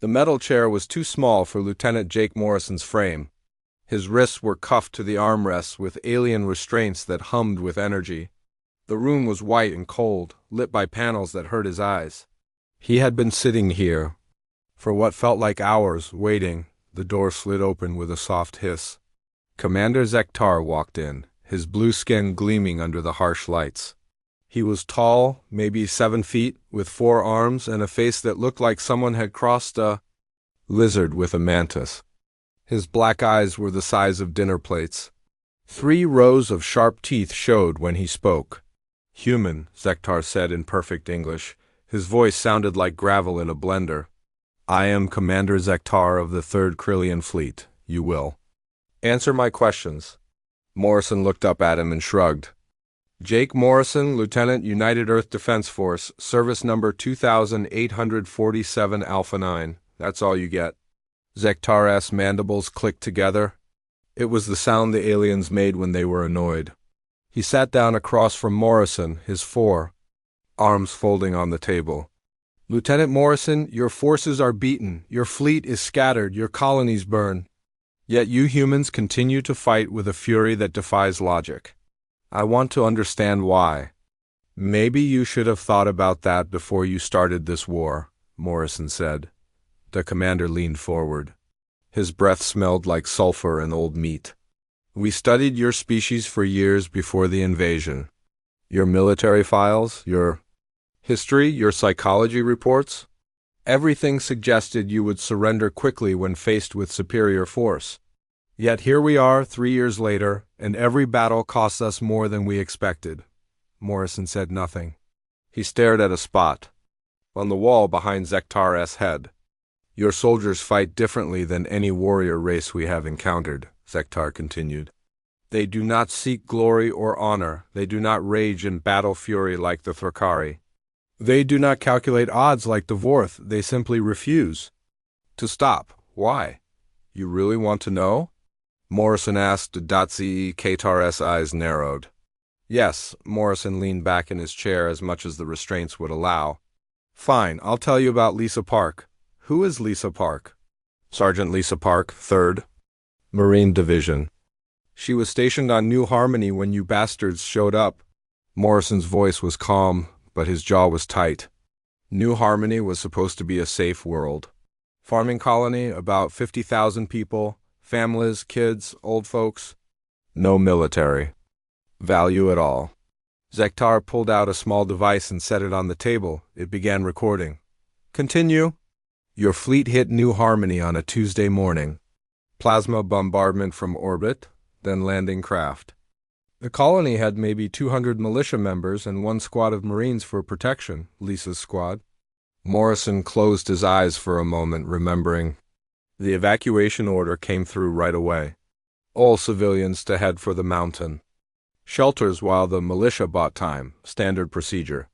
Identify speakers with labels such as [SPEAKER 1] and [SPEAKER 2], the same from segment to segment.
[SPEAKER 1] The metal chair was too small for Lieutenant Jake Morrison's frame. His wrists were cuffed to the armrests with alien restraints that hummed with energy. The room was white and cold, lit by panels that hurt his eyes. He had been sitting here for what felt like hours, waiting. The door slid open with a soft hiss. Commander Zektar walked in, his blue skin gleaming under the harsh lights. He was tall, maybe 7 feet, with 4 arms and a face that looked like someone had crossed a lizard with a mantis. His black eyes were the size of dinner plates. 3 rows of sharp teeth showed when he spoke. "Human," Zektar said in perfect English. His voice sounded like gravel in a blender. "I am Commander Zektar of the 3rd Krillian Fleet. You will answer my questions." Morrison looked up at him and shrugged. "Jake Morrison, Lieutenant, United Earth Defense Force, service number 2847 Alpha 9. That's all you get." Zektar's mandibles clicked together. It was the sound the aliens made when they were annoyed. He sat down across from Morrison, his 4 arms folding on the table. "Lieutenant Morrison, your forces are beaten, your fleet is scattered, your colonies burn. Yet you humans continue to fight with a fury that defies logic. I want to understand why." "Maybe you should have thought about that before you started this war," Morrison said. The commander leaned forward. His breath smelled like sulfur and old meat. "We studied your species for years before the invasion. Your military files, your history, your psychology reports. Everything suggested you would surrender quickly when faced with superior force. Yet here we are 3 years later, and every battle costs us more than we expected." Morrison said nothing. He stared at a spot on the wall behind Zektar's head. "Your soldiers fight differently than any warrior race we have encountered," Zektar continued. "They do not seek glory or honor. They do not rage in battle fury like the Thrakari. They do not calculate odds like the Vorth. They simply refuse to stop. Why? You really want to know?" Morrison asked. Datsi Katar's eyes narrowed. "Yes." Morrison leaned back in his chair as much as the restraints would allow. "Fine, I'll tell you about Lisa Park." "Who is Lisa Park?" "Sergeant Lisa Park, 3rd Marine Division. She was stationed on New Harmony when you bastards showed up." Morrison's voice was calm, but his jaw was tight. New Harmony was supposed to be a safe world. Farming colony, about 50,000 people, families, kids, old folks. No military value at all. Zektar pulled out a small device and set it on the table. It began recording. "Continue." "Your fleet hit New Harmony on a Tuesday morning. Plasma bombardment from orbit, then landing craft. The colony had maybe 200 militia members and 1 squad of Marines for protection, Lisa's squad." Morrison closed his eyes for a moment, remembering. The evacuation order came through right away. All civilians to head for the mountain. Shelters while the militia bought time, standard procedure.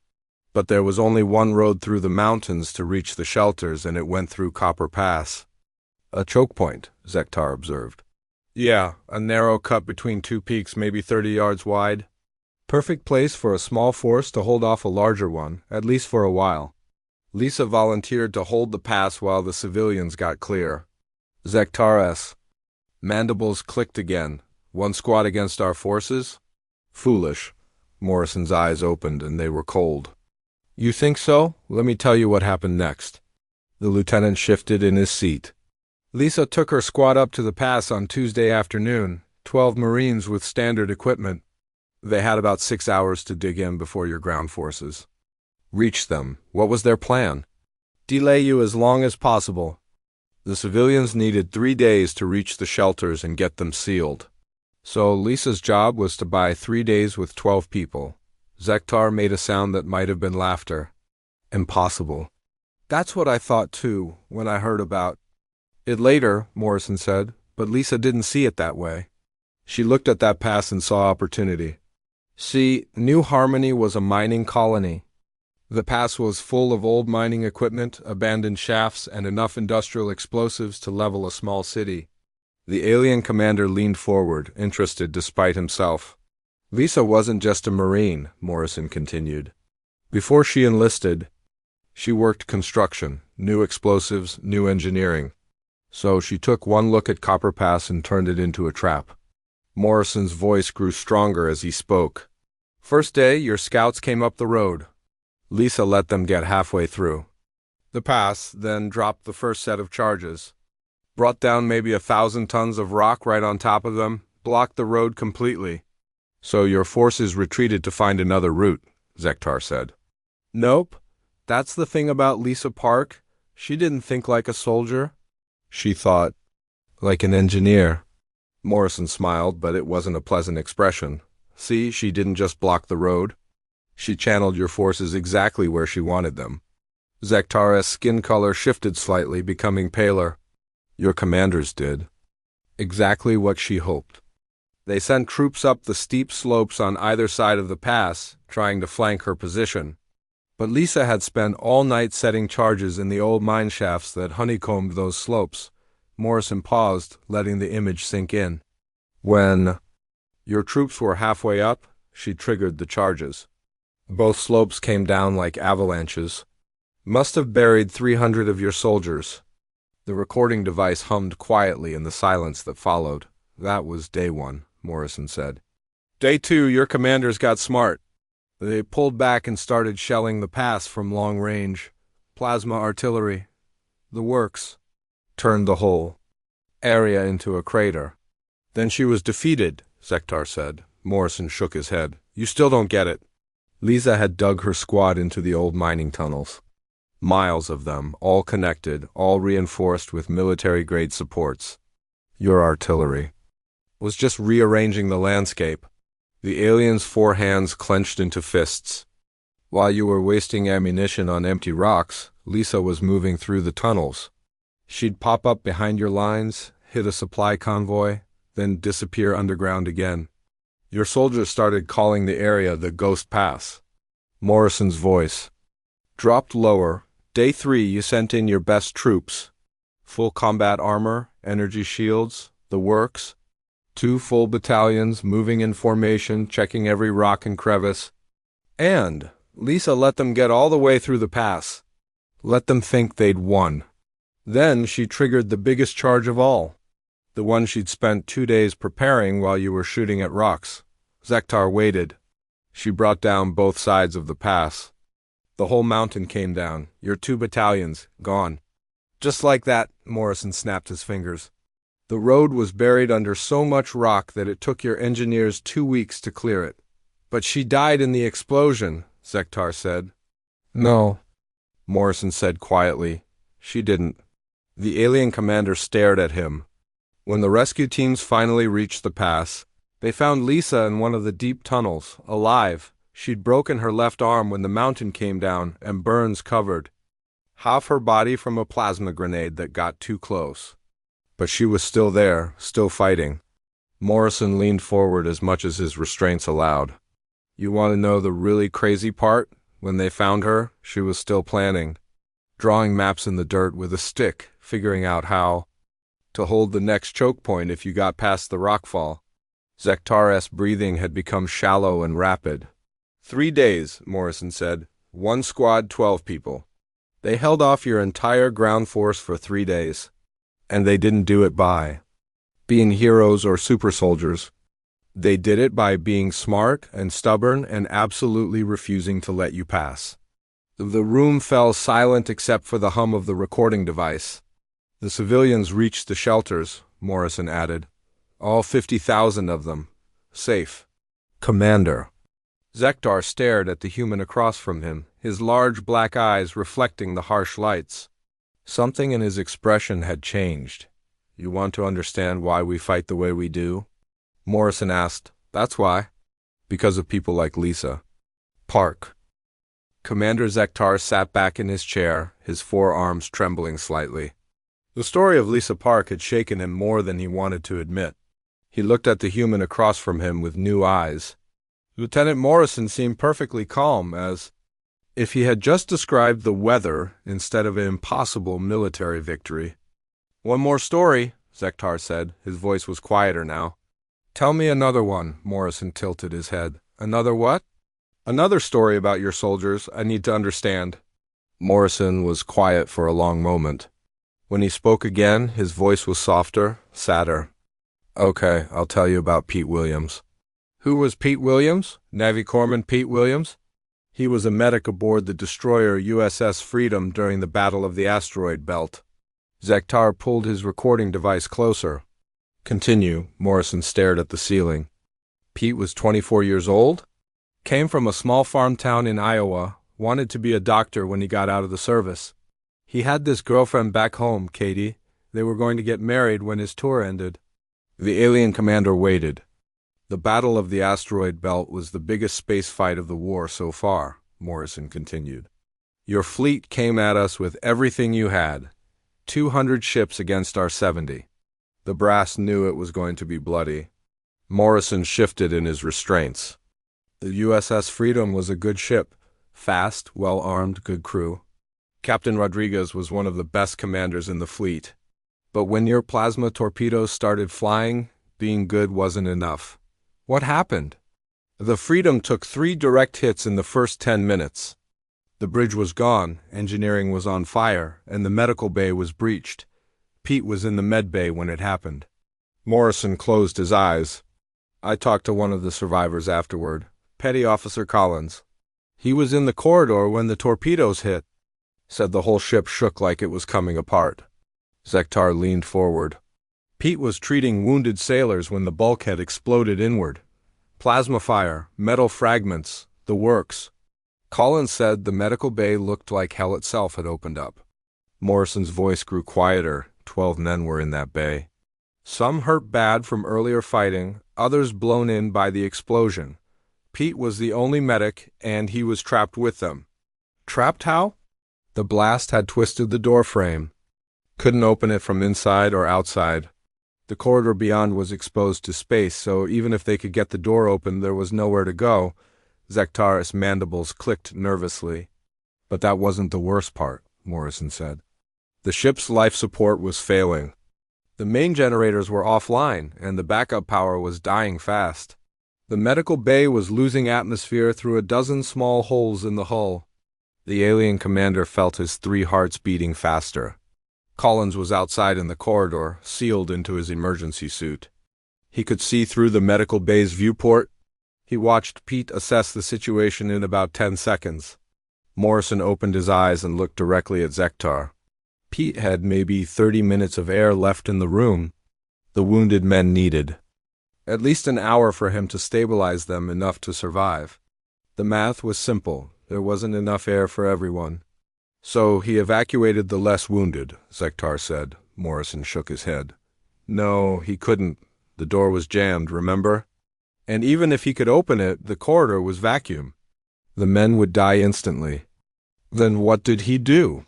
[SPEAKER 1] But there was only one road through the mountains to reach the shelters, and it went through Copper Pass. "A choke point," Zektar observed. "Yeah, a narrow cut between 2 peaks, maybe 30 yards wide. Perfect place for a small force to hold off a larger one, at least for a while. Lisa volunteered to hold the pass while the civilians got clear." Zektar's mandibles clicked again. "1 squad against our forces? Foolish." Morrison's eyes opened, and they were cold. "You think so? Let me tell you what happened next." The lieutenant shifted in his seat. "Lisa took her squad up to the pass on Tuesday afternoon, 12 Marines with standard equipment. They had about 6 hours to dig in before your ground forces reached them. What was their plan? Delay you as long as possible. The civilians needed 3 days to reach the shelters and get them sealed. So Lisa's job was to buy 3 days with 12 people." Zektar made a sound that might have been laughter. "Impossible." "That's what I thought too, when I heard about it later," Morrison said, "but Lisa didn't see it that way. She looked at that pass and saw opportunity. See, New Harmony was a mining colony. The pass was full of old mining equipment, abandoned shafts, and enough industrial explosives to level a small city." The alien commander leaned forward, interested despite himself. "Lisa wasn't just a Marine," Morrison continued. "Before she enlisted, she worked construction, new explosives, new engineering. So she took one look at Copper Pass and turned it into a trap. Morrison's voice grew stronger as he spoke. First day, your scouts came up the road. Lisa let them get halfway through the pass, then dropped the first set of charges. Brought down maybe 1,000 tons of rock right on top of them, blocked the road completely. So your forces retreated to find another route, Zektar said. Nope. That's the thing about Lisa Park. She didn't think like a soldier. She thought like an engineer. Morrison smiled, but it wasn't a pleasant expression. See, she didn't just block the road. She channeled your forces exactly where she wanted them. Zektar's skin color shifted slightly, becoming paler. Your commanders did. Exactly what she hoped. They sent troops up the steep slopes on either side of the pass, trying to flank her position. But Lisa had spent all night setting charges in the old mine shafts that honeycombed those slopes. Morrison paused, letting the image sink in. When your troops were halfway up, she triggered the charges. Both slopes came down like avalanches. Must have buried 300 of your soldiers. The recording device hummed quietly in the silence that followed. That was day 1, Morrison said. Day 2, your commanders got smart. They pulled back and started shelling the pass from long range. Plasma artillery. The works. Turned the whole area into a crater. Then she was defeated, Zektar said. Morrison shook his head. You still don't get it. Lisa had dug her squad into the old mining tunnels. Miles of them, all connected, all reinforced with military-grade supports. Your artillery was just rearranging the landscape. The aliens' 4 hands clenched into fists. While you were wasting ammunition on empty rocks, Lisa was moving through the tunnels. She'd pop up behind your lines, hit a supply convoy, then disappear underground again. Your soldiers started calling the area the Ghost Pass. Morrison's voice dropped lower. Day 3, you sent in your best troops. Full combat armor, energy shields, the works. 2 full battalions moving in formation, checking every rock and crevice. And Lisa let them get all the way through the pass. Let them think they'd won. Then she triggered the biggest charge of all. The one she'd spent 2 days preparing while you were shooting at rocks. Zektar waited. She brought down both sides of the pass. The whole mountain came down. Your 2 battalions, gone. Just like that, Morrison snapped his fingers. The road was buried under so much rock that it took your engineers 2 weeks to clear it. But she died in the explosion, Zektar said. No, Morrison said quietly. She didn't. The alien commander stared at him. When the rescue teams finally reached the pass, they found Lisa in one of the deep tunnels, alive. She'd broken her left arm when the mountain came down, and burns covered half her body from a plasma grenade that got too close. But she was still there, still fighting. Morrison leaned forward as much as his restraints allowed. You want to know the really crazy part? When they found her, she was still planning. Drawing maps in the dirt with a stick, figuring out how to hold the next choke point if you got past the rockfall. Zektar's breathing had become shallow and rapid. 3 days, Morrison said. 1 squad, 12 people. They held off your entire ground force for 3 days. And they didn't do it by being heroes or super soldiers. They did it by being smart and stubborn and absolutely refusing to let you pass. The room fell silent except for the hum of the recording device. The civilians reached the shelters, Morrison added. All 50,000 of them. Safe. Commander. Zektar stared at the human across from him, his large black eyes reflecting the harsh lights. Something in his expression had changed. You want to understand why we fight the way we do? Morrison asked. That's why. Because of people like Lisa. Park. Commander Zektar sat back in his chair, his forearms trembling slightly. The story of Lisa Park had shaken him more than he wanted to admit. He looked at the human across from him with new eyes. Lieutenant Morrison seemed perfectly calm, as if he had just described the weather instead of an impossible military victory. One more story, Zektar said. His voice was quieter now. Tell me another one, Morrison tilted his head. Another what? Another story about your soldiers I need to understand. Morrison was quiet for a long moment. When he spoke again, his voice was softer, sadder. Okay, I'll tell you about Pete Williams. Who was Pete Williams? Navy Corpsman Pete Williams? He was a medic aboard the destroyer USS Freedom during the Battle of the Asteroid Belt. Zektar pulled his recording device closer. Continue. Morrison stared at the ceiling. Pete was 24 years old? Came from a small farm town in Iowa, wanted to be a doctor when he got out of the service. He had this girlfriend back home, Katie. They were going to get married when his tour ended. The alien commander waited. The Battle of the Asteroid Belt was the biggest space fight of the war so far, Morrison continued. Your fleet came at us with everything you had, 200 ships against our 70. The brass knew it was going to be bloody. Morrison shifted in his restraints. The USS Freedom was a good ship, fast, well-armed, good crew. Captain Rodriguez was one of the best commanders in the fleet. But when your plasma torpedoes started flying, being good wasn't enough. What happened? The Freedom took 3 direct hits in the first 10 minutes. The bridge was gone, engineering was on fire, and the medical bay was breached. Pete was in the med bay when it happened. Morrison closed his eyes. I talked to one of the survivors afterward, Petty Officer Collins. He was in the corridor when the torpedoes hit. Said the whole ship shook like it was coming apart. Zektar leaned forward. Pete was treating wounded sailors when the bulkhead exploded inward. Plasma fire, metal fragments, the works. Collins said the medical bay looked like hell itself had opened up. Morrison's voice grew quieter. 12 men were in that bay. Some hurt bad from earlier fighting, others blown in by the explosion. Pete was the only medic, and he was trapped with them. Trapped how? The blast had twisted the door frame. Couldn't open it from inside or outside. The corridor beyond was exposed to space, so even if they could get the door open, there was nowhere to go. Zektar's mandibles clicked nervously. But that wasn't the worst part, Morrison said. The ship's life support was failing. The main generators were offline, and the backup power was dying fast. The medical bay was losing atmosphere through a dozen small holes in the hull. The alien commander felt his 3 hearts beating faster. Collins was outside in the corridor, sealed into his emergency suit. He could see through the medical bay's viewport. He watched Pete assess the situation in about 10 seconds. Morrison opened his eyes and looked directly at Zektar. Pete had maybe 30 minutes of air left in the room. The wounded men needed at least an hour for him to stabilize them enough to survive. The math was simple. There wasn't enough air for everyone. So he evacuated the less wounded, Zektar said. Morrison shook his head. No, he couldn't. The door was jammed, remember? And even if he could open it, the corridor was vacuum. The men would die instantly. Then what did he do?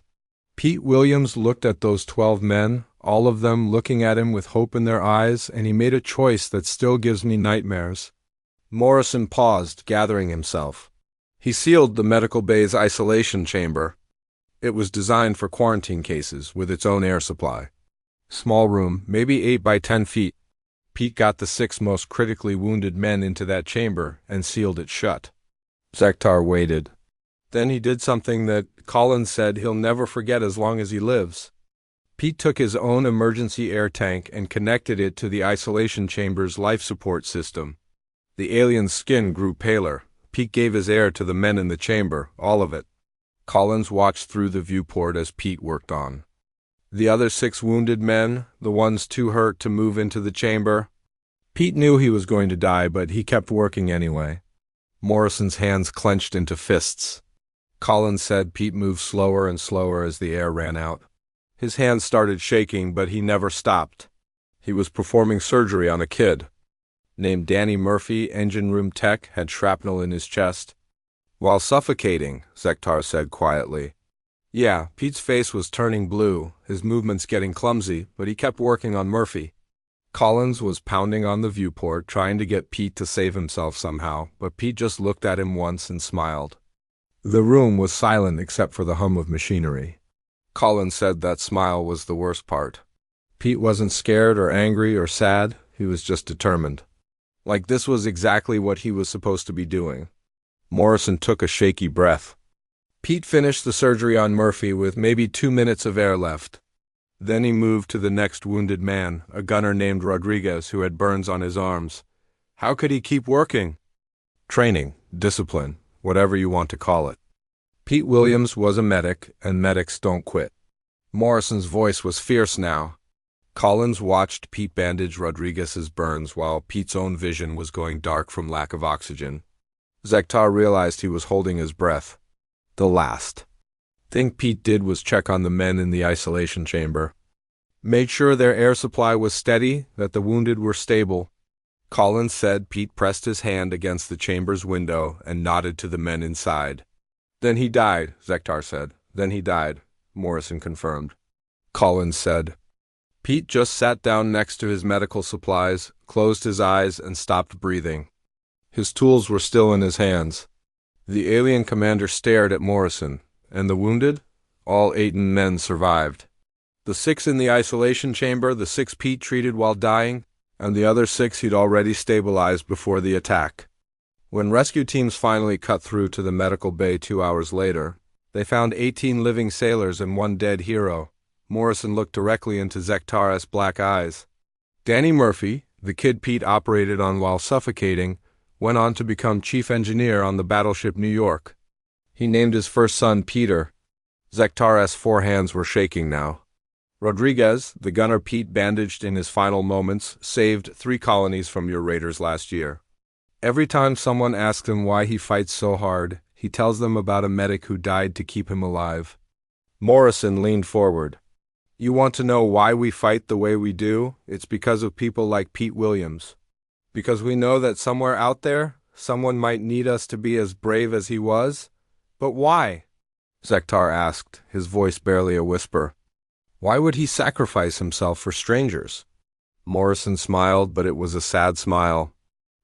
[SPEAKER 1] Pete Williams looked at those 12 men, all of them looking at him with hope in their eyes, and he made a choice that still gives me nightmares. Morrison paused, gathering himself. He sealed the medical bay's isolation chamber. It was designed for quarantine cases, with its own air supply. Small room, maybe 8 by 10 feet. Pete got the 6 most critically wounded men into that chamber and sealed it shut. Zektar waited. Then he did something that Collins said he'll never forget as long as he lives. Pete took his own emergency air tank and connected it to the isolation chamber's life support system. The alien's skin grew paler. Pete gave his air to the men in the chamber, all of it. Collins watched through the viewport as Pete worked on. The other 6 wounded men, the ones too hurt to move into the chamber. Pete knew he was going to die, but he kept working anyway. Morrison's hands clenched into fists. Collins said Pete moved slower and slower as the air ran out. His hands started shaking, but he never stopped. He was performing surgery on a kid. Named Danny Murphy, engine room tech, had shrapnel in his chest. While suffocating, Zektar said quietly. Yeah, Pete's face was turning blue, his movements getting clumsy, but he kept working on Murphy. Collins was pounding on the viewport, trying to get Pete to save himself somehow, but Pete just looked at him once and smiled. The room was silent except for the hum of machinery. Collins said that smile was the worst part. Pete wasn't scared or angry or sad, he was just determined. Like this was exactly what he was supposed to be doing. Morrison took a shaky breath. Pete finished the surgery on Murphy with maybe 2 minutes of air left. Then he moved to the next wounded man, a gunner named Rodriguez who had burns on his arms. How could he keep working? Training, discipline, whatever you want to call it. Pete Williams was a medic, and medics don't quit. Morrison's voice was fierce now. Collins watched Pete bandage Rodriguez's burns while Pete's own vision was going dark from lack of oxygen. Zektar realized he was holding his breath. The last thing Pete did was check on the men in the isolation chamber. Made sure their air supply was steady, that the wounded were stable. Collins said. Pete pressed his hand against the chamber's window and nodded to the men inside. Then he died, Zektar said. Then he died, Morrison confirmed. Collins said. Pete just sat down next to his medical supplies, closed his eyes, and stopped breathing. His tools were still in his hands. The alien commander stared at Morrison, and the wounded? All 8 men survived. The 6 in the isolation chamber, the 6 Pete treated while dying, and the other 6 he'd already stabilized before the attack. When rescue teams finally cut through to the medical bay 2 hours later, they found 18 living sailors and 1 dead hero. Morrison looked directly into Zektar's black eyes. Danny Murphy, the kid Pete operated on while suffocating, went on to become chief engineer on the battleship New York. He named his first son Peter. Zektar's 4 hands were shaking now. Rodriguez, the gunner Pete bandaged in his final moments, saved 3 colonies from your raiders last year. Every time someone asks him why he fights so hard, he tells them about a medic who died to keep him alive. Morrison leaned forward. You want to know why we fight the way we do? It's because of people like Pete Williams. Because we know that somewhere out there, someone might need us to be as brave as he was? But why? Zektar asked, his voice barely a whisper. Why would he sacrifice himself for strangers? Morrison smiled, but it was a sad smile.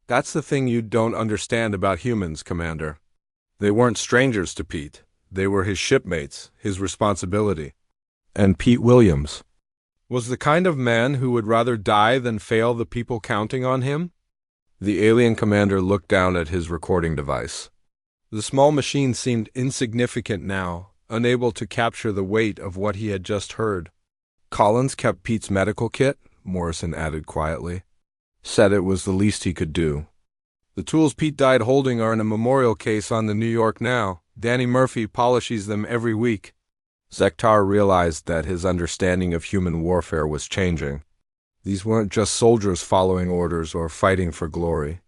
[SPEAKER 1] That's the thing you don't understand about humans, Commander. They weren't strangers to Pete. They were his shipmates, his responsibility. And Pete Williams was the kind of man who would rather die than fail the people counting on him? The alien commander looked down at his recording device. The small machine seemed insignificant now, unable to capture the weight of what he had just heard. Collins kept Pete's medical kit, Morrison added quietly. Said it was the least he could do. The tools Pete died holding are in a memorial case on the New York Now. Danny Murphy polishes them every week. Zektar realized that his understanding of human warfare was changing. These weren't just soldiers following orders or fighting for glory.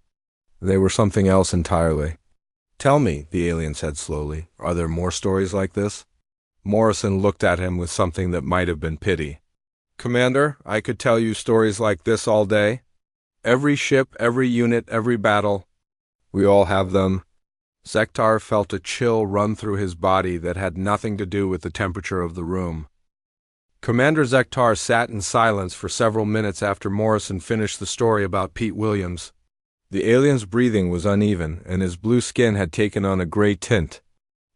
[SPEAKER 1] They were something else entirely. Tell me, the alien said slowly, are there more stories like this? Morrison looked at him with something that might have been pity. Commander, I could tell you stories like this all day. Every ship, every unit, every battle. We all have them. Zektar felt a chill run through his body that had nothing to do with the temperature of the room. Commander Zektar sat in silence for several minutes after Morrison finished the story about Pete Williams. The alien's breathing was uneven, and his blue skin had taken on a gray tint.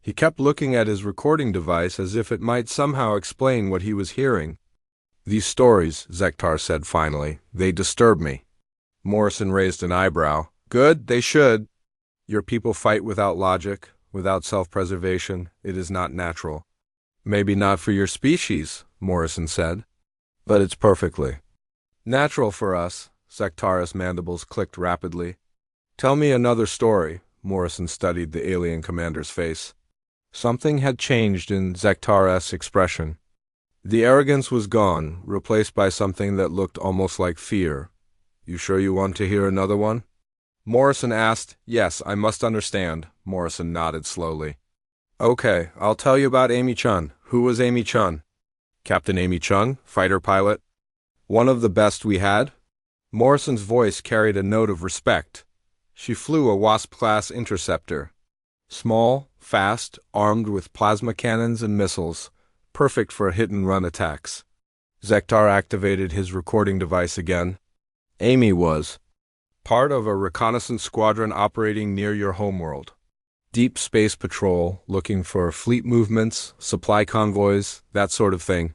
[SPEAKER 1] He kept looking at his recording device as if it might somehow explain what he was hearing. These stories, Zektar said finally, they disturb me. Morrison raised an eyebrow. Good, they should. Your people fight without logic, without self-preservation. It is not natural. Maybe not for your species, Morrison said. But it's perfectly natural for us. Zektar's mandibles clicked rapidly. Tell me another story. Morrison studied the alien commander's face. Something had changed in Zektar's expression. The arrogance was gone, replaced by something that looked almost like fear. You sure you want to hear another one? Morrison asked. Yes, I must understand. Morrison nodded slowly. Okay, I'll tell you about Amy Chun. Who was Amy Chun? Captain Amy Chun, fighter pilot. One of the best we had? Morrison's voice carried a note of respect. She flew a Wasp-class interceptor. Small, fast, armed with plasma cannons and missiles, perfect for hit-and-run attacks. Zektar activated his recording device again. Amy was part of a reconnaissance squadron operating near your homeworld. Deep space patrol, looking for fleet movements, supply convoys, that sort of thing.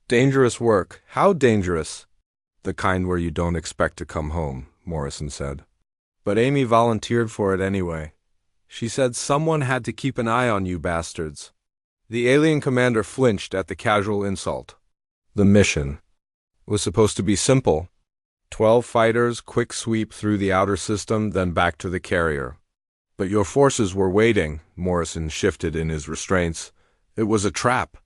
[SPEAKER 1] Dangerous work. How dangerous? The kind where you don't expect to come home, Morrison said. But Amy volunteered for it anyway. She said someone had to keep an eye on you bastards. The alien commander flinched at the casual insult. The mission was supposed to be simple. 12 fighters, quick sweep through the outer system, then back to the carrier. But your forces were waiting, Morrison shifted in his restraints. It was a trap.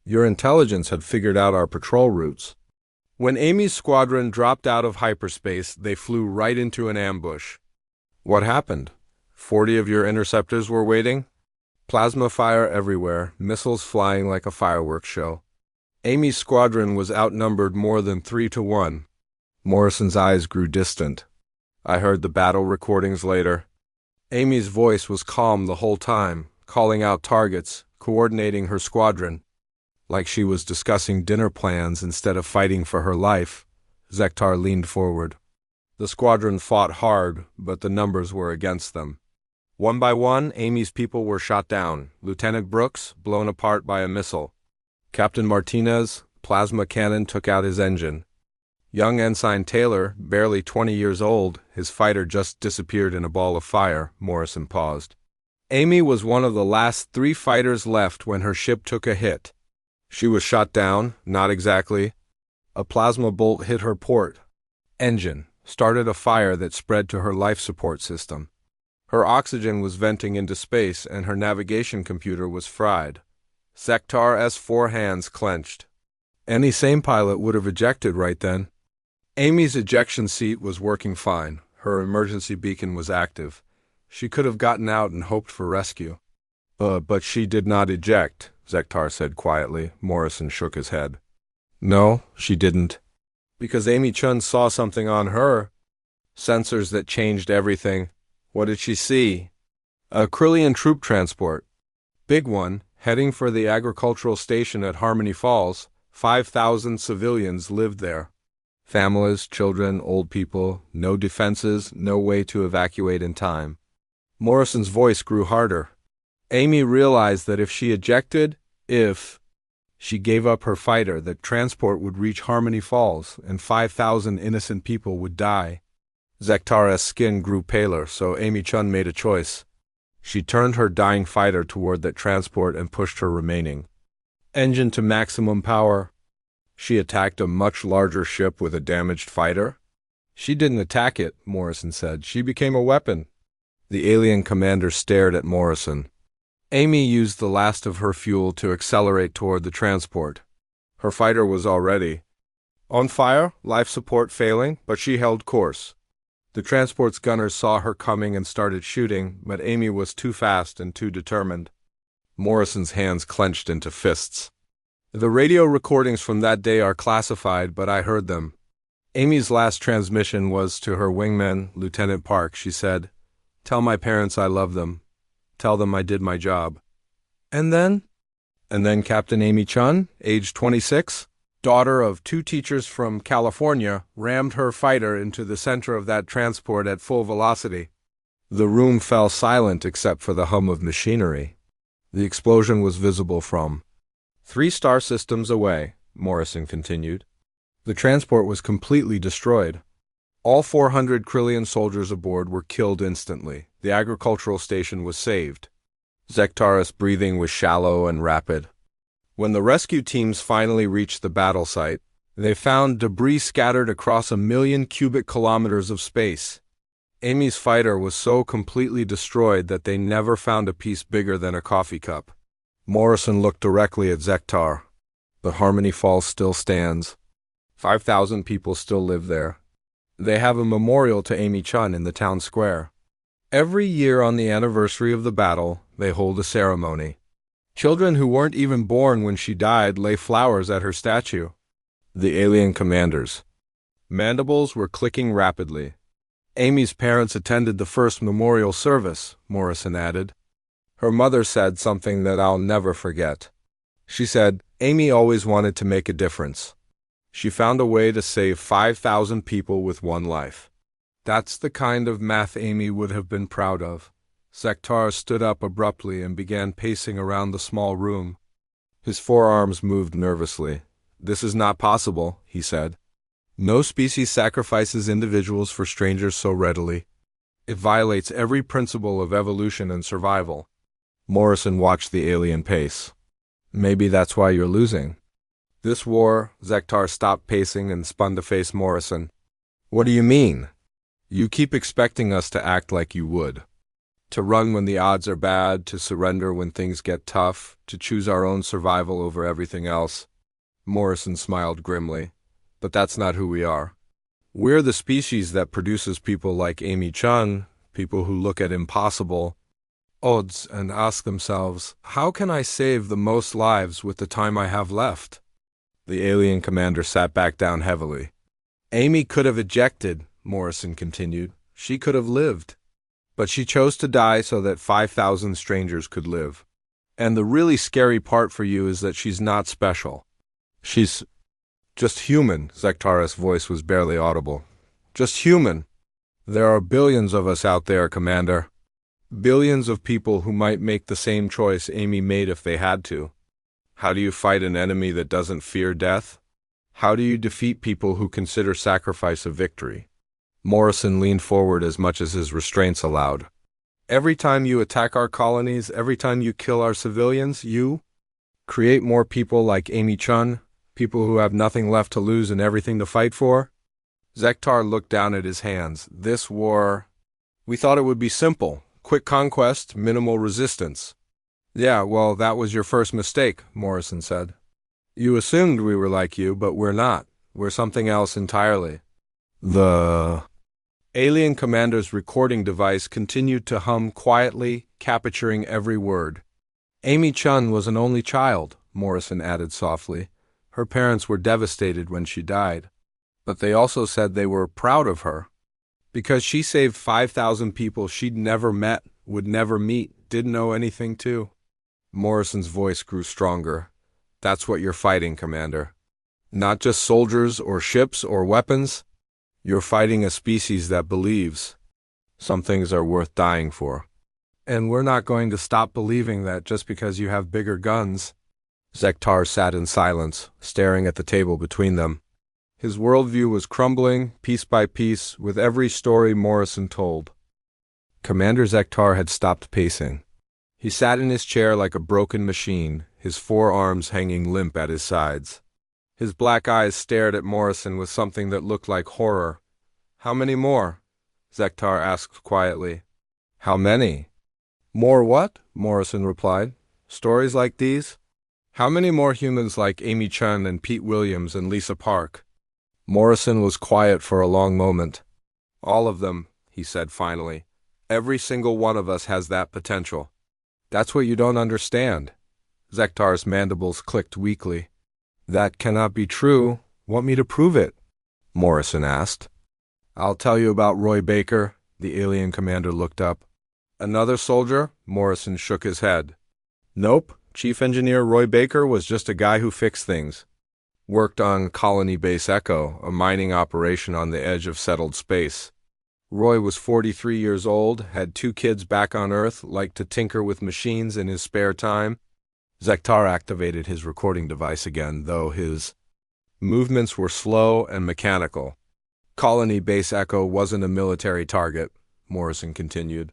[SPEAKER 1] Your intelligence had figured out our patrol routes. When Amy's squadron dropped out of hyperspace, they flew right into an ambush. What happened? 40 of your interceptors were waiting? Plasma fire everywhere, missiles flying like a fireworks show. Amy's squadron was outnumbered more than 3-1. Morrison's eyes grew distant. I heard the battle recordings later. Amy's voice was calm the whole time, calling out targets, coordinating her squadron. Like she was discussing dinner plans instead of fighting for her life. Zektar leaned forward. The squadron fought hard, but the numbers were against them. One by one, Amy's people were shot down. Lieutenant Brooks, blown apart by a missile. Captain Martinez, plasma cannon took out his engine. Young Ensign Taylor, barely 20 years old, his fighter just disappeared in a ball of fire. Morrison paused. Amy was one of the last 3 fighters left when her ship took a hit. She was shot down, not exactly. A plasma bolt hit her port engine, started a fire that spread to her life support system. Her oxygen was venting into space and her navigation computer was fried. Zektar's 4 hands clenched. Any sane pilot would have ejected right then. Amy's ejection seat was working fine. Her emergency beacon was active. She could have gotten out and hoped for rescue. But she did not eject, Zektar said quietly. Morrison shook his head. No, she didn't. Because Amy Chun saw something on her. Sensors that changed everything. What did she see? A Krillian troop transport. Big one, heading for the agricultural station at Harmony Falls. 5,000 civilians lived there. Families, children, old people, no defenses, no way to evacuate in time. Morrison's voice grew harder. Amy realized that if she ejected, if she gave up her fighter, that transport would reach Harmony Falls and 5,000 innocent people would die. Zektar's skin grew paler, so Amy Chun made a choice. She turned her dying fighter toward that transport and pushed her remaining engine to maximum power. She attacked a much larger ship with a damaged fighter. She didn't attack it, Morrison said. She became a weapon. The alien commander stared at Morrison. Amy used the last of her fuel to accelerate toward the transport. Her fighter was already on fire, life support failing, but she held course. The transport's gunners saw her coming and started shooting, but Amy was too fast and too determined. Morrison's hands clenched into fists. The radio recordings from that day are classified, but I heard them. Amy's last transmission was to her wingman, Lieutenant Park. She said, "Tell my parents I love them. Tell them I did my job." And then? And then Captain Amy Chun, age 26, daughter of 2 teachers from California, rammed her fighter into the center of that transport at full velocity. The room fell silent except for the hum of machinery. The explosion was visible from 3 star systems away, Morrison continued. The transport was completely destroyed. All 400 Krillian soldiers aboard were killed instantly. The agricultural station was saved. Zektar's breathing was shallow and rapid. When the rescue teams finally reached the battle site, they found debris scattered across 1,000,000 cubic kilometers of space. Amy's fighter was so completely destroyed that they never found a piece bigger than a coffee cup. Morrison looked directly at Zektar. But Harmony Falls still stands. 5,000 people still live there. They have a memorial to Amy Chun in the town square. Every year on the anniversary of the battle, they hold a ceremony. Children who weren't even born when she died lay flowers at her statue. The alien commanders. Mandibles were clicking rapidly. Amy's parents attended the first memorial service, Morrison added. Her mother said something that I'll never forget. She said, Amy always wanted to make a difference. She found a way to save 5,000 people with 1 life. That's the kind of math Amy would have been proud of. Zektar stood up abruptly and began pacing around the small room. His forearms moved nervously. "This is not possible," he said. "No species sacrifices individuals for strangers so readily. It violates every principle of evolution and survival. Morrison watched the alien pace. Maybe that's why you're losing. This war, Zektar stopped pacing and spun to face Morrison. What do you mean? You keep expecting us to act like you would. To run when the odds are bad, to surrender when things get tough, to choose our own survival over everything else. Morrison smiled grimly. But that's not who we are. We're the species that produces people like Amy Chun, people who look at impossible odds and ask themselves, how can I save the most lives with the time I have left? The alien commander sat back down heavily. Amy could have ejected, Morrison continued. She could have lived. But she chose to die so that 5,000 strangers could live. And the really scary part for you is that she's not special. She's just human. Zektar's voice was barely audible. Just human. There are billions of us out there, Commander. Billions of people who might make the same choice Amy made if they had to. How do you fight an enemy that doesn't fear death? How do you defeat people who consider sacrifice a victory? Morrison leaned forward as much as his restraints allowed. Every time you attack our colonies, every time you kill our civilians, you create more people like Amy Chun, people who have nothing left to lose and everything to fight for? Zektar looked down at his hands. This war, we thought it would be simple. Quick conquest, minimal resistance. Yeah, well, that was your first mistake, Morrison said. You assumed we were like you, but we're not. We're something else entirely. The alien commander's recording device continued to hum quietly, capturing every word. Amy Chun was an only child, Morrison added softly. Her parents were devastated when she died. But they also said they were proud of her. Because she saved 5,000 people she'd never met, would never meet, didn't know anything to. Morrison's voice grew stronger. That's what you're fighting, Commander. Not just soldiers or ships or weapons. You're fighting a species that believes. Some things are worth dying for. And we're not going to stop believing that just because you have bigger guns. Zektar sat in silence, staring at the table between them. His worldview was crumbling, piece by piece, with every story Morrison told. Commander Zektar had stopped pacing. He sat in his chair like a broken machine, his forearms hanging limp at his sides. His black eyes stared at Morrison with something that looked like horror. How many more? Zektar asked quietly. How many? More what? Morrison replied. Stories like these? How many more humans like Amy Chun and Pete Williams and Lisa Park? Morrison was quiet for a long moment. All of them, he said finally. Every single one of us has that potential. That's what you don't understand. Zektar's mandibles clicked weakly. That cannot be true. Want me to prove it? Morrison asked. I'll tell you about Roy Baker. The alien commander looked up. Another soldier? Morrison shook his head. Nope. Chief Engineer Roy Baker was just a guy who fixed things. Worked on Colony Base Echo, a mining operation on the edge of settled space. Roy was 43 years old, had 2 kids back on Earth, liked to tinker with machines in his spare time. Zektar activated his recording device again, though his movements were slow and mechanical. Colony Base Echo wasn't a military target, Morrison continued.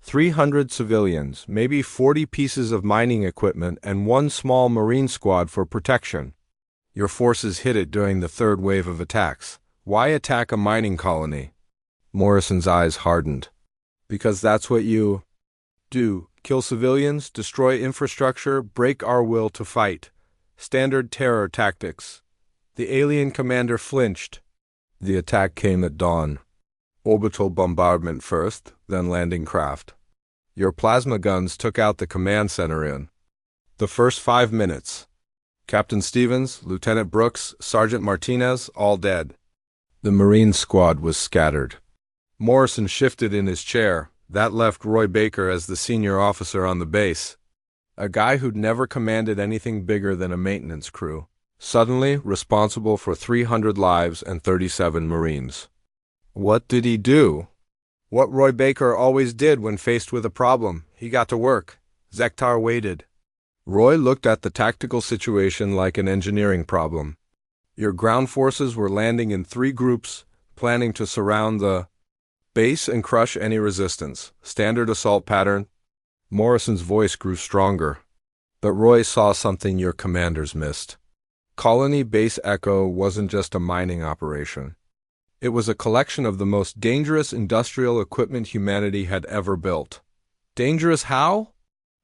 [SPEAKER 1] 300 civilians, maybe 40 pieces of mining equipment, and 1 small Marine squad for protection. Your forces hit it during the 3rd wave of attacks. Why attack a mining colony? Morrison's eyes hardened. Because that's what you do. Kill civilians, destroy infrastructure, break our will to fight. Standard terror tactics. The alien commander flinched. The attack came at dawn. Orbital bombardment first, then landing craft. Your plasma guns took out the command center in the first 5 minutes. Captain Stevens, Lieutenant Brooks, Sergeant Martinez, all dead. The Marine squad was scattered. Morrison shifted in his chair. That left Roy Baker as the senior officer on the base. A guy who'd never commanded anything bigger than a maintenance crew. Suddenly responsible for 300 lives and 37 Marines. What did he do? What Roy Baker always did when faced with a problem. He got to work. Zektar waited. Roy looked at the tactical situation like an engineering problem. Your ground forces were landing in 3 groups, planning to surround the Base and crush any resistance. Standard assault pattern. Morrison's voice grew stronger. But Roy saw something your commanders missed. Colony Base Echo wasn't just a mining operation. It was a collection of the most dangerous industrial equipment humanity had ever built. Dangerous how?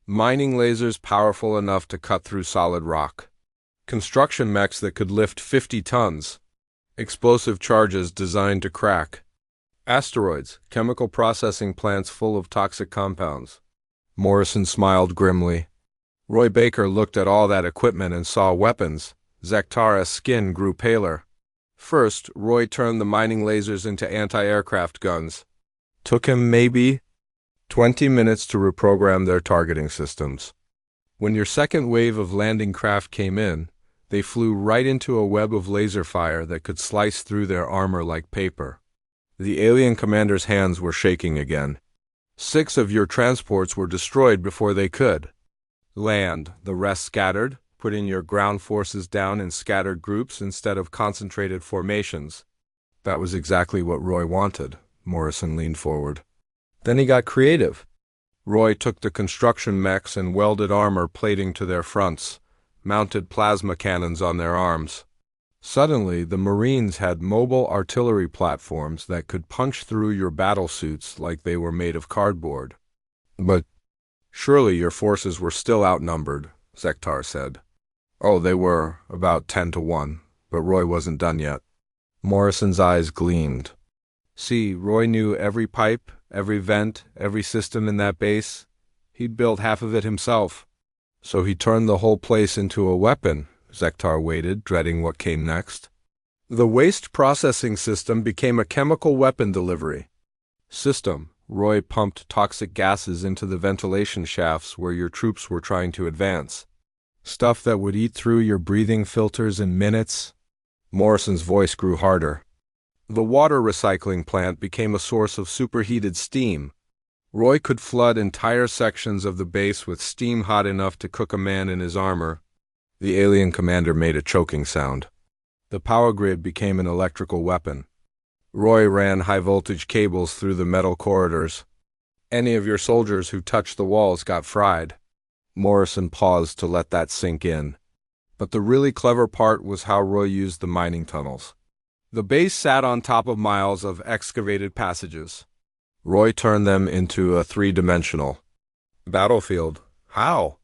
[SPEAKER 1] Mining lasers powerful enough to cut through solid rock. Construction mechs that could lift 50 tons. Explosive charges designed to crack. Asteroids, chemical processing plants full of toxic compounds. Morrison smiled grimly. Roy Baker looked at all that equipment and saw weapons. Zektara's skin grew paler. First, Roy turned the mining lasers into anti-aircraft guns. Took him maybe 20 minutes to reprogram their targeting systems. When your second wave of landing craft came in, they flew right into a web of laser fire that could slice through their armor like paper. The alien commander's hands were shaking again. 6 of your transports were destroyed before they could land. The rest scattered, putting your ground forces down in scattered groups instead of concentrated formations. That was exactly what Roy wanted. Morrison leaned forward. Then he got creative. Roy took the construction mechs and welded armor plating to their fronts, mounted plasma cannons on their arms. Suddenly, the Marines had mobile artillery platforms that could punch through your battlesuits like they were made of cardboard. But surely your forces were still outnumbered, Zektar said. Oh, they were about 10 to 1, but Roy wasn't done yet. Morrison's eyes gleamed. See, Roy knew every pipe, every vent, every system in that base. He'd built half of it himself. So he turned the whole place into a weapon. Zektar waited, dreading what came next. The waste processing system became a chemical weapon delivery system. Roy pumped toxic gases into the ventilation shafts where your troops were trying to advance. Stuff that would eat through your breathing filters in minutes. Morrison's voice grew harder. The water recycling plant became a source of superheated steam. Roy could flood entire sections of the base with steam hot enough to cook a man in his armor. The alien commander made a choking sound. The power grid became an electrical weapon. Roy ran high-voltage cables through the metal corridors. Any of your soldiers who touched the walls got fried. Morrison paused to let that sink in. But the really clever part was how Roy used the mining tunnels. The base sat on top of miles of excavated passages. Roy turned them into a 3-dimensional battlefield. How?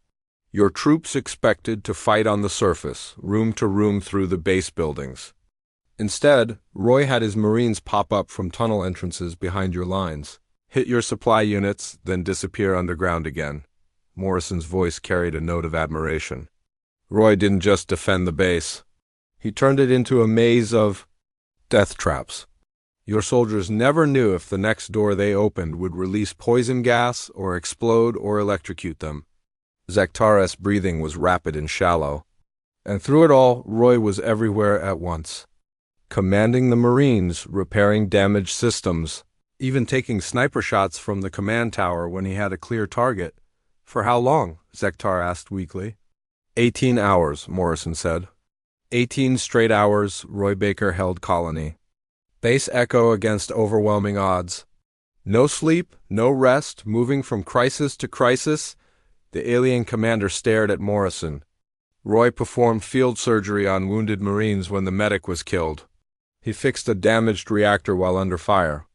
[SPEAKER 1] Your troops expected to fight on the surface, room to room through the base buildings. Instead, Roy had his Marines pop up from tunnel entrances behind your lines, hit your supply units, then disappear underground again. Morrison's voice carried a note of admiration. Roy didn't just defend the base. He turned it into a maze of death traps. Your soldiers never knew if the next door they opened would release poison gas or explode or electrocute them. Zektara's breathing was rapid and shallow. And through it all, Roy was everywhere at once. Commanding the Marines, repairing damaged systems, even taking sniper shots from the command tower when he had a clear target. For how long? Zektar asked weakly. 18 hours, Morrison said. 18 straight hours, Roy Baker held colony. Base Echo against overwhelming odds. No sleep, no rest, moving from crisis to crisis. The alien commander stared at Morrison. Roy performed field surgery on wounded Marines when the medic was killed. He fixed a damaged reactor while under fire.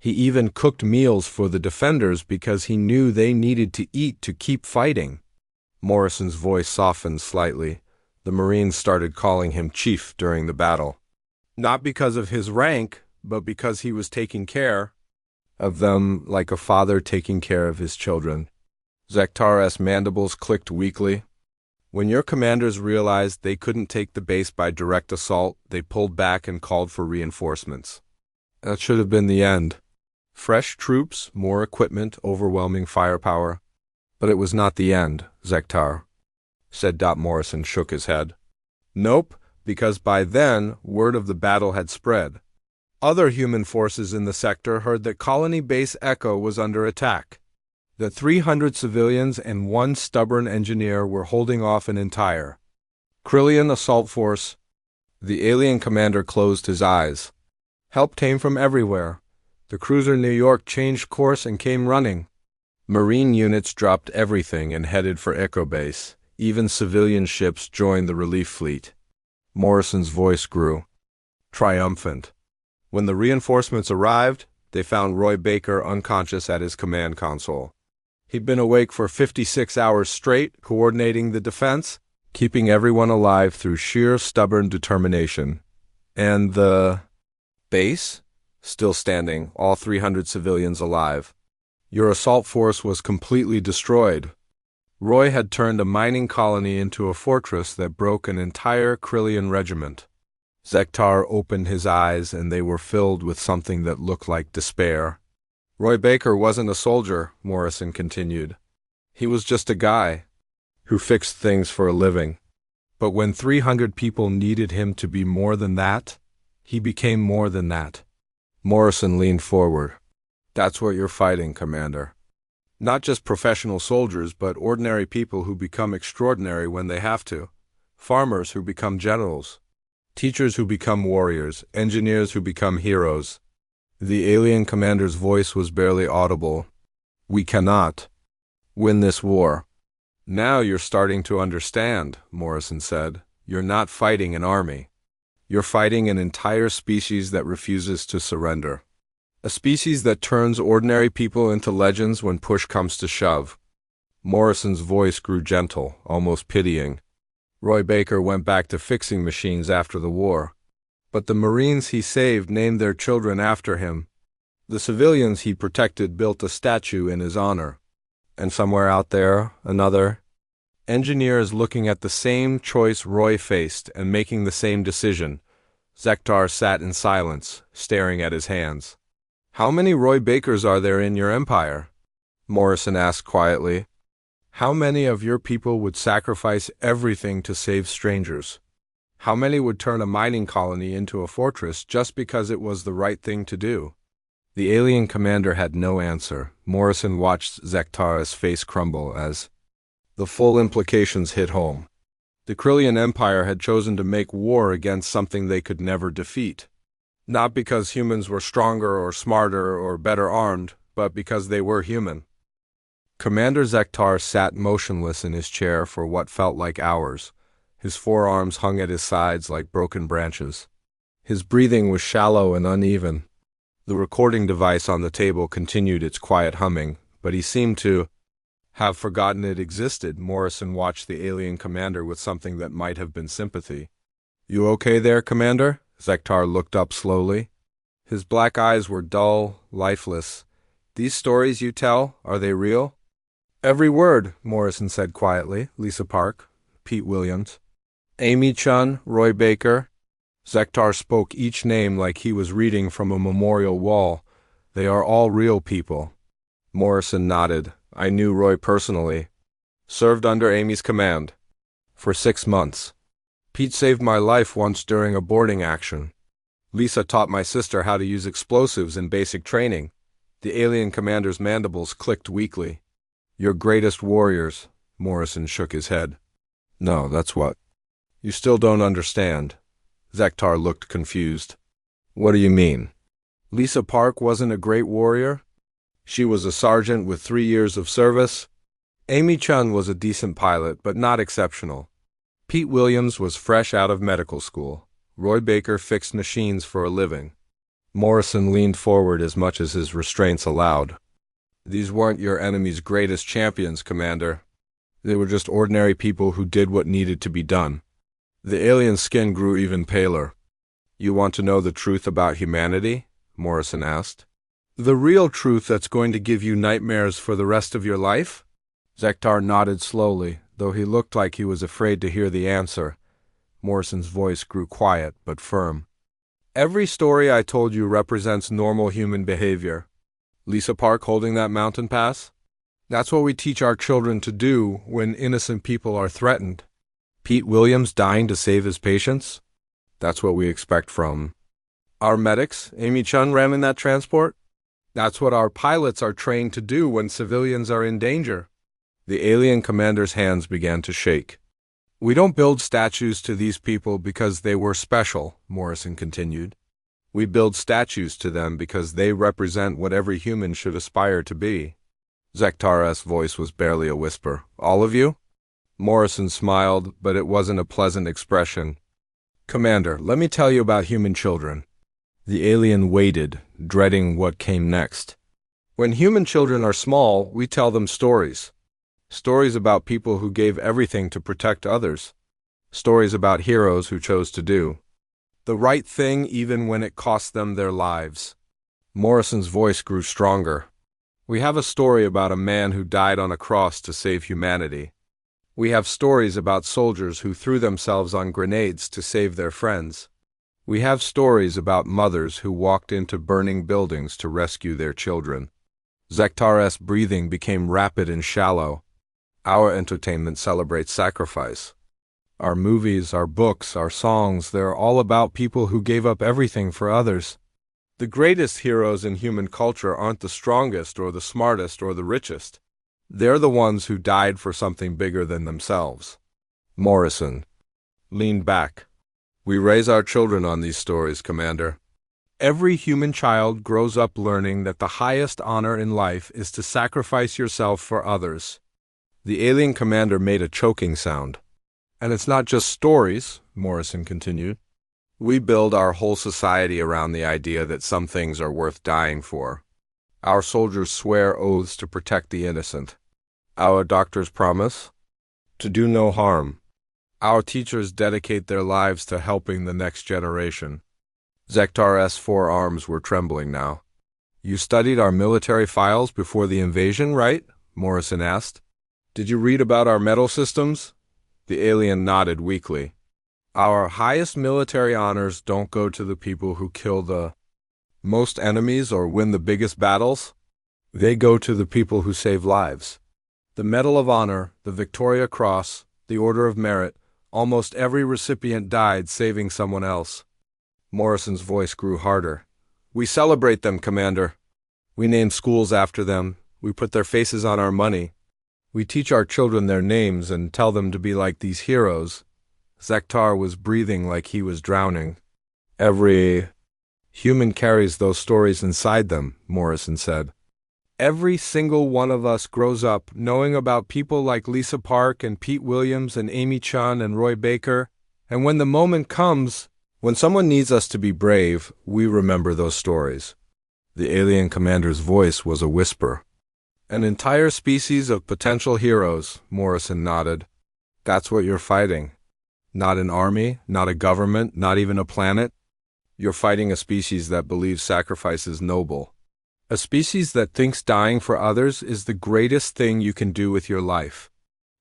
[SPEAKER 1] He even cooked meals for the defenders because he knew they needed to eat to keep fighting. Morrison's voice softened slightly. The Marines started calling him Chief during the battle. Not because of his rank, but because he was taking care of them like a father taking care of his children. Zektara's mandibles clicked weakly. When your commanders realized they couldn't take the base by direct assault, they pulled back and called for reinforcements. That should have been the end. Fresh troops, more equipment, overwhelming firepower. But it was not the end, Zektar said. Morrison shook his head. Nope, because by then, word of the battle had spread. Other human forces in the sector heard that Colony Base Echo was under attack. The 300 civilians and 1 stubborn engineer were holding off an entire Krillian assault force. The alien commander closed his eyes. Help came from everywhere. The cruiser New York changed course and came running. Marine units dropped everything and headed for Echo Base. Even civilian ships joined the relief fleet. Morrison's voice grew, triumphant. When the reinforcements arrived, they found Roy Baker unconscious at his command console. He'd been awake for 56 hours straight, coordinating the defense, keeping everyone alive through sheer stubborn determination. And the base? Still standing, all 300 civilians alive. Your assault force was completely destroyed. Roy had turned a mining colony into a fortress that broke an entire Krillian regiment. Zektar opened his eyes, and they were filled with something that looked like despair. Roy Baker wasn't a soldier, Morrison continued. He was just a guy who fixed things for a living. But when 300 people needed him to be more than that, he became more than that. Morrison leaned forward. That's what you're fighting, Commander. Not just professional soldiers, but ordinary people who become extraordinary when they have to. Farmers who become generals. Teachers who become warriors. Engineers who become heroes. The alien commander's voice was barely audible. We cannot win this war. Now you're starting to understand, Morrison said. You're not fighting an army. You're fighting an entire species that refuses to surrender. A species that turns ordinary people into legends when push comes to shove. Morrison's voice grew gentle, almost pitying. Roy Baker went back to fixing machines after the war. But the Marines he saved named their children after him. The civilians he protected built a statue in his honor. And somewhere out there, another engineer is looking at the same choice Roy faced and making the same decision. Zektar sat in silence, staring at his hands. How many Roy Bakers are there in your empire? Morrison asked quietly. How many of your people would sacrifice everything to save strangers? How many would turn a mining colony into a fortress just because it was the right thing to do? The alien commander had no answer. Morrison watched Zektar's face crumble as the full implications hit home. The Krillian Empire had chosen to make war against something they could never defeat. Not because humans were stronger or smarter or better armed, but because they were human. Commander Zektar sat motionless in his chair for what felt like hours. His forearms hung at his sides like broken branches. His breathing was shallow and uneven. The recording device on the table continued its quiet humming, but he seemed to have forgotten it existed. Morrison watched the alien commander with something that might have been sympathy. You okay there, Commander? Zektar looked up slowly. His black eyes were dull, lifeless. These stories you tell, are they real? Every word, Morrison said quietly. Lisa Park, Pete Williams, Amy Chun, Roy Baker. Zektar spoke each name like he was reading from a memorial wall. They are all real people. Morrison nodded. I knew Roy personally. Served under Amy's command. For 6 months. Pete saved my life once during a boarding action. Lisa taught my sister how to use explosives in basic training. The alien commander's mandibles clicked weakly. Your greatest warriors, Morrison shook his head. No, that's what. You still don't understand. Zektar looked confused. What do you mean? Lisa Park wasn't a great warrior? She was a sergeant with 3 years of service. Amy Chun was a decent pilot, but not exceptional. Pete Williams was fresh out of medical school. Roy Baker fixed machines for a living. Morrison leaned forward as much as his restraints allowed. These weren't your enemy's greatest champions, Commander. They were just ordinary people who did what needed to be done. The alien's skin grew even paler. You want to know the truth about humanity? Morrison asked. The real truth that's going to give you nightmares for the rest of your life? Zektar nodded slowly, though he looked like he was afraid to hear the answer. Morrison's voice grew quiet but firm. Every story I told you represents normal human behavior. Lisa Park holding that mountain pass? That's what we teach our children to do when innocent people are threatened. Pete Williams dying to save his patients? That's what we expect from our medics. Amy Chun ramming that transport? That's what our pilots are trained to do when civilians are in danger. The alien commander's hands began to shake. We don't build statues to these people because they were special, Morrison continued. We build statues to them because they represent what every human should aspire to be. Zektar's voice was barely a whisper. All of you? Morrison smiled, but it wasn't a pleasant expression. Commander, let me tell you about human children. The alien waited, dreading what came next. When human children are small, we tell them stories. Stories about people who gave everything to protect others. Stories about heroes who chose to do the right thing even when it cost them their lives. Morrison's voice grew stronger. We have a story about a man who died on a cross to save humanity. We have stories about soldiers who threw themselves on grenades to save their friends. We have stories about mothers who walked into burning buildings to rescue their children. Zektar's breathing became rapid and shallow. Our entertainment celebrates sacrifice. Our movies, our books, our songs, they're all about people who gave up everything for others. The greatest heroes in human culture aren't the strongest or the smartest or the richest. They're the ones who died for something bigger than themselves. Morrison leaned back. We raise our children on these stories, Commander. Every human child grows up learning that the highest honor in life is to sacrifice yourself for others. The alien commander made a choking sound. And it's not just stories, Morrison continued. We build our whole society around the idea that some things are worth dying for. Our soldiers swear oaths to protect the innocent. Our doctors promise to do no harm. Our teachers dedicate their lives to helping the next generation. Zektar's forearms were trembling now. You studied our military files before the invasion, right? Morrison asked. Did you read about our medal systems? The alien nodded weakly. Our highest military honors don't go to the people who kill the most enemies or win the biggest battles. They go to the people who save lives. The Medal of Honor, the Victoria Cross, the Order of Merit, almost every recipient died saving someone else. Morrison's voice grew harder. We celebrate them, Commander. We name schools after them. We put their faces on our money. We teach our children their names and tell them to be like these heroes. Zektar was breathing like he was drowning. Every human carries those stories inside them, Morrison said. Every single one of us grows up knowing about people like Lisa Park and Pete Williams and Amy Chun and Roy Baker, and when the moment comes, when someone needs us to be brave, we remember those stories. The alien commander's voice was a whisper. An entire species of potential heroes, Morrison nodded. That's what you're fighting. Not an army, not a government, not even a planet. You're fighting a species that believes sacrifice is noble. A species that thinks dying for others is the greatest thing you can do with your life.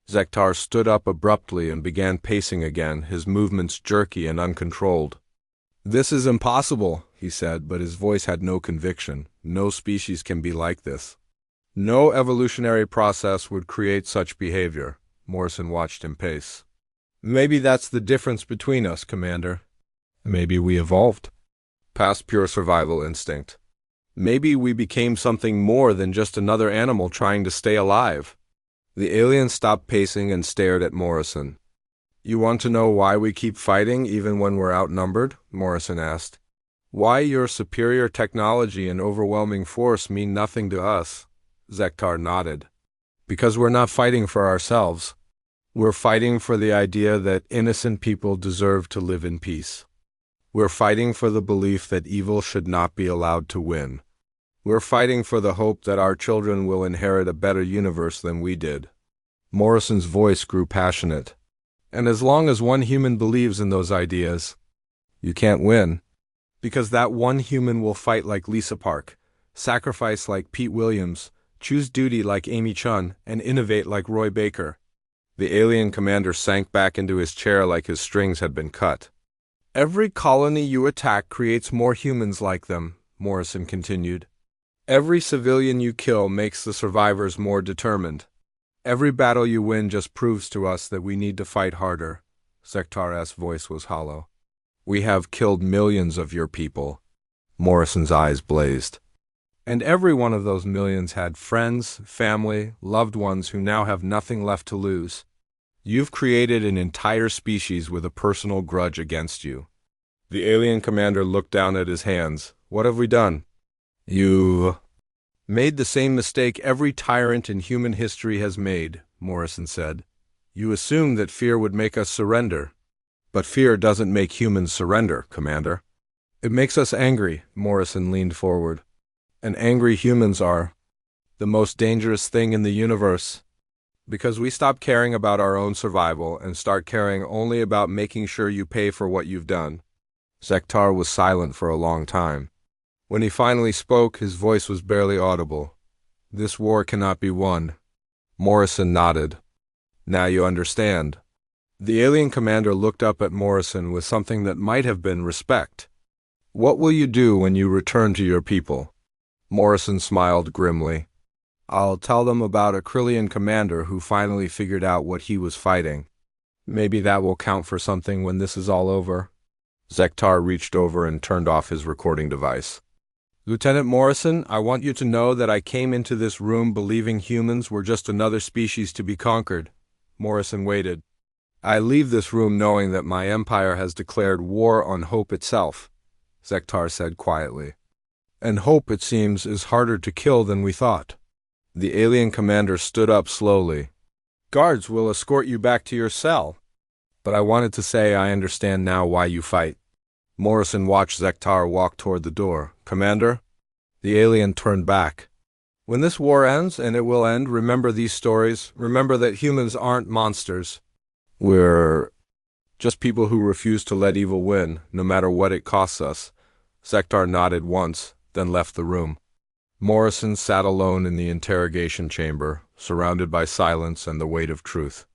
[SPEAKER 1] Zektar stood up abruptly and began pacing again, his movements jerky and uncontrolled. This is impossible, he said, but his voice had no conviction. No species can be like this. No evolutionary process would create such behavior. Morrison watched him pace. Maybe that's the difference between us, Commander. Maybe we evolved past pure survival instinct. Maybe we became something more than just another animal trying to stay alive. The alien stopped pacing and stared at Morrison. You want to know why we keep fighting even when we're outnumbered? Morrison asked. Why your superior technology and overwhelming force mean nothing to us? Zektar nodded. Because we're not fighting for ourselves. We're fighting for the idea that innocent people deserve to live in peace. We're fighting for the belief that evil should not be allowed to win. We're fighting for the hope that our children will inherit a better universe than we did. Morrison's voice grew passionate. And as long as one human believes in those ideas, you can't win. Because that one human will fight like Lisa Park, sacrifice like Pete Williams, choose duty like Amy Chun, and innovate like Roy Baker. The alien commander sank back into his chair like his strings had been cut. Every colony you attack creates more humans like them, Morrison continued. Every civilian you kill makes the survivors more determined. Every battle you win just proves to us that we need to fight harder. Zektar's voice was hollow. We have killed millions of your people. Morrison's eyes blazed. And every one of those millions had friends, family, loved ones who now have nothing left to lose. You've created an entire species with a personal grudge against you. The alien commander looked down at his hands. What have we done? You made the same mistake every tyrant in human history has made, Morrison said. You assumed that fear would make us surrender. But fear doesn't make humans surrender, Commander. It makes us angry, Morrison leaned forward. And angry humans are the most dangerous thing in the universe. Because we stop caring about our own survival and start caring only about making sure you pay for what you've done. Zektar was silent for a long time. When he finally spoke, his voice was barely audible. This war cannot be won. Morrison nodded. Now you understand. The alien commander looked up at Morrison with something that might have been respect. What will you do when you return to your people? Morrison smiled grimly. I'll tell them about a Krillian commander who finally figured out what he was fighting. Maybe that will count for something when this is all over. Zektar reached over and turned off his recording device. Lieutenant Morrison, I want you to know that I came into this room believing humans were just another species to be conquered. Morrison waited. I leave this room knowing that my empire has declared war on hope itself, Zektar said quietly. And hope, it seems, is harder to kill than we thought. The alien commander stood up slowly. Guards will escort you back to your cell. But I wanted to say I understand now why you fight. Morrison watched Zektar walk toward the door. Commander? The alien turned back. When this war ends, and it will end, remember these stories. Remember that humans aren't monsters. We're just people who refuse to let evil win, no matter what it costs us. Zektar nodded once, then left the room. Morrison sat alone in the interrogation chamber, surrounded by silence and the weight of truth.